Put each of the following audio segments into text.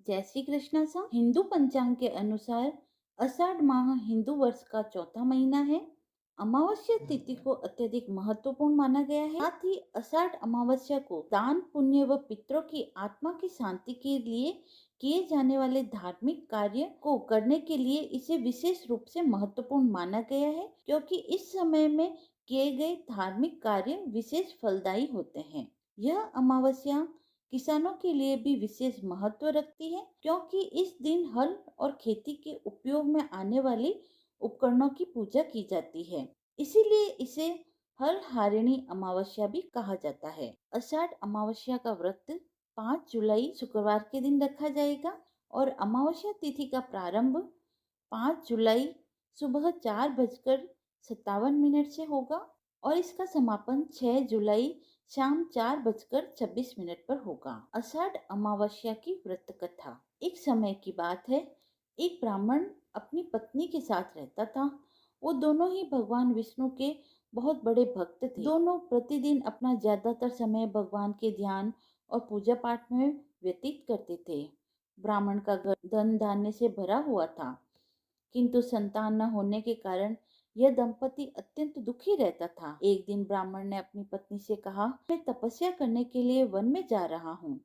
जय श्री कृष्णा सा। हिंदू पंचांग के अनुसार आषाढ़ माह हिंदू वर्ष का चौथा महीना है। अमावस्या तिथि को अत्यधिक महत्वपूर्ण माना गया है। साथ ही आषाढ़ अमावस्या को दान पुण्य व पितरों की आत्मा की शांति के लिए किए जाने वाले धार्मिक कार्य को करने के लिए इसे विशेष रूप से महत्वपूर्ण माना गया है, क्योंकि इस समय में किए गए धार्मिक कार्य विशेष फलदायी होते हैं। यह अमावस्या किसानों के लिए भी विशेष महत्व रखती है, क्योंकि इस दिन हल और खेती के उपयोग में आने वाली उपकरणों की पूजा की जाती है। इसीलिए इसे हल हारिणी अमावस्या भी कहा जाता है। आषाढ़ अमावस्या का व्रत 5 जुलाई शुक्रवार के दिन रखा जाएगा और अमावस्या तिथि का प्रारंभ 5 जुलाई सुबह 4:57 से होगा और इसका समापन 6 जुलाई शाम 4:26 पर होगा। आषाढ़ अमावस्या की व्रत कथा। एक समय की बात है, एक ब्राह्मण अपनी पत्नी के साथ रहता था। वो दोनों ही भगवान विष्णु के बहुत बड़े भक्त थे। दोनों प्रतिदिन अपना ज्यादातर समय भगवान के ध्यान और पूजा पाठ में व्यतीत करते थे। ब्राह्मण का घर धन धान्य से भरा हुआ था, किंतु संतान न होने के कारण यह दंपति अत्यंत दुखी रहता था। एक दिन ब्राह्मण ने अपनी पत्नी से कहा, मैं तपस्या करने के लिए वन में जा रहा हूँ।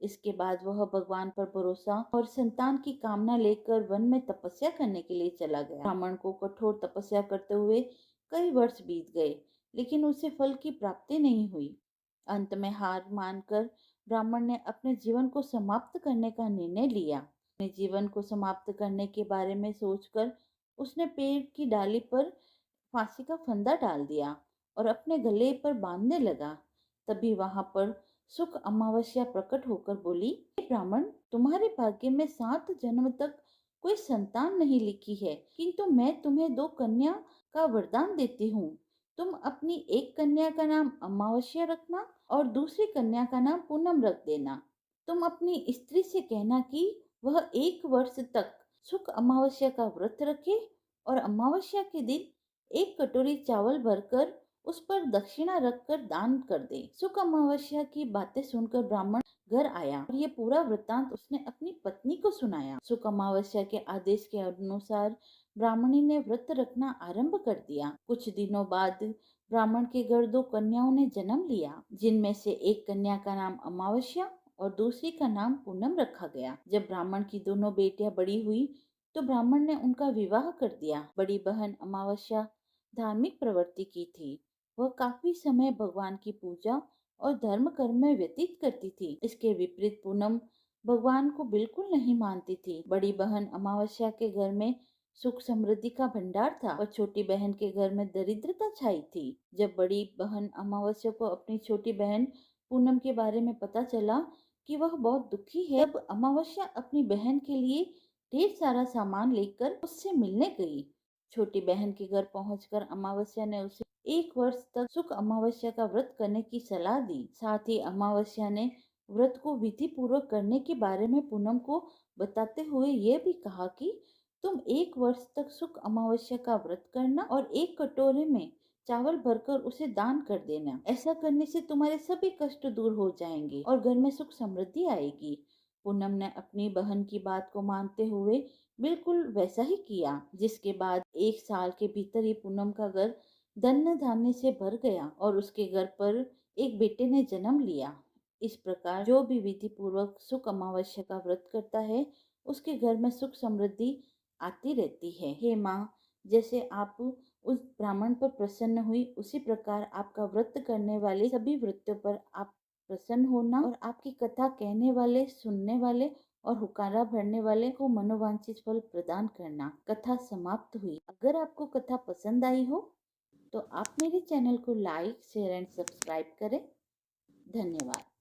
इसके बाद वह भगवान पर भरोसा और संतान की कामना लेकर वन में तपस्या करने के लिए चला गया। ब्राह्मण को कठोर तपस्या करते हुए कई वर्ष बीत गए, लेकिन उसे फल की प्राप्ति नहीं हुई। अंत में हार मानकर ब्राह्मण ने अपने जीवन को समाप्त करने का निर्णय लिया। अपने जीवन को समाप्त करने के बारे में सोचकर उसने पेड़ की डाली पर फांसी का फंदा डाल दिया और अपने गले पर बांधने लगा। तभी वहां पर सुख अमावस्या प्रकट होकर बोली, हे ब्राह्मण, तुम्हारे भाग्य में 7 जन्म तक कोई संतान नहीं लिखी है, किंतु मैं तुम्हें 2 कन्या का वरदान देती हूँ। तुम अपनी एक कन्या का नाम अमावस्या रखना और दूसरी कन्या का नाम पूनम रख देना। तुम अपनी स्त्री से कहना कि वह 1 वर्ष तक सुख अमावस्या का व्रत रखे और अमावस्या के दिन 1 कटोरी चावल भरकर उस पर दक्षिणा रखकर दान कर दे। सुख अमावस्या की बातें सुनकर ब्राह्मण घर आया और ये पूरा वृत्तांत उसने अपनी पत्नी को सुनाया। सुख अमावस्या के आदेश के अनुसार ब्राह्मणी ने व्रत रखना आरंभ कर दिया। कुछ दिनों बाद ब्राह्मण के घर 2 कन्याओं ने जन्म लिया, जिनमें से एक कन्या का नाम अमावस्या और दूसरी का नाम पूनम रखा गया। जब ब्राह्मण की दोनों बेटियां बड़ी हुई तो ब्राह्मण ने उनका विवाह कर दिया। बड़ी बहन अमावस्या धार्मिक प्रवृत्ति की थी। वह काफी समय भगवान की पूजा और धर्म कर्म में व्यतीत करती थी। इसके विपरीत पूनम भगवान को बिल्कुल नहीं मानती थी। बड़ी बहन अमावस्या के घर में सुख समृद्धि का भंडार था और छोटी बहन के घर में दरिद्रता छाई थी। जब बड़ी बहन अमावस्या को अपनी छोटी बहन पूनम के बारे में पता चला कि वह बहुत दुखी है, तब अमावस्या अपनी बहन के लिए ढेर सारा सामान लेकर उससे मिलने गई। छोटी बहन के घर पहुंचकर अमावस्या ने उसे 1 वर्ष तक सुख अमावस्या का व्रत करने की सलाह दी। साथ ही अमावस्या ने व्रत को विधि पूर्वक करने के बारे में पूनम को बताते हुए यह भी कहा कि तुम 1 वर्ष तक सुख अमावस्या का व्रत करना और 1 कटोरे में चावल भरकर उसे दान कर देना। ऐसा करने से तुम्हारे सभी कष्ट दूर हो जाएंगे और घर में सुख समृद्धि आएगी। पूनम ने अपनी बहन की बात को मानते हुए बिल्कुल वैसा ही किया, जिसके बाद 1 साल के भीतर ही पूनम का घर धन्य धान्य से भर गया और उसके घर पर एक बेटे ने जन्म लिया। इस प्रकार जो भी विधि पूर्वक सुख अमावस्या का व्रत करता है, उसके घर में सुख समृद्धि आती रहती है। हे माँ, जैसे आप उस ब्राह्मण पर प्रसन्न हुई, उसी प्रकार आपका व्रत करने वाले सभी व्रतों पर आप प्रसन्न होना और आपकी कथा कहने वाले, सुनने वाले और हुकारा भरने वाले को मनोवांछित फल प्रदान करना। कथा समाप्त हुई। अगर आपको कथा पसंद आई हो तो आप मेरे चैनल को लाइक, शेयर एंड सब्सक्राइब करें। धन्यवाद।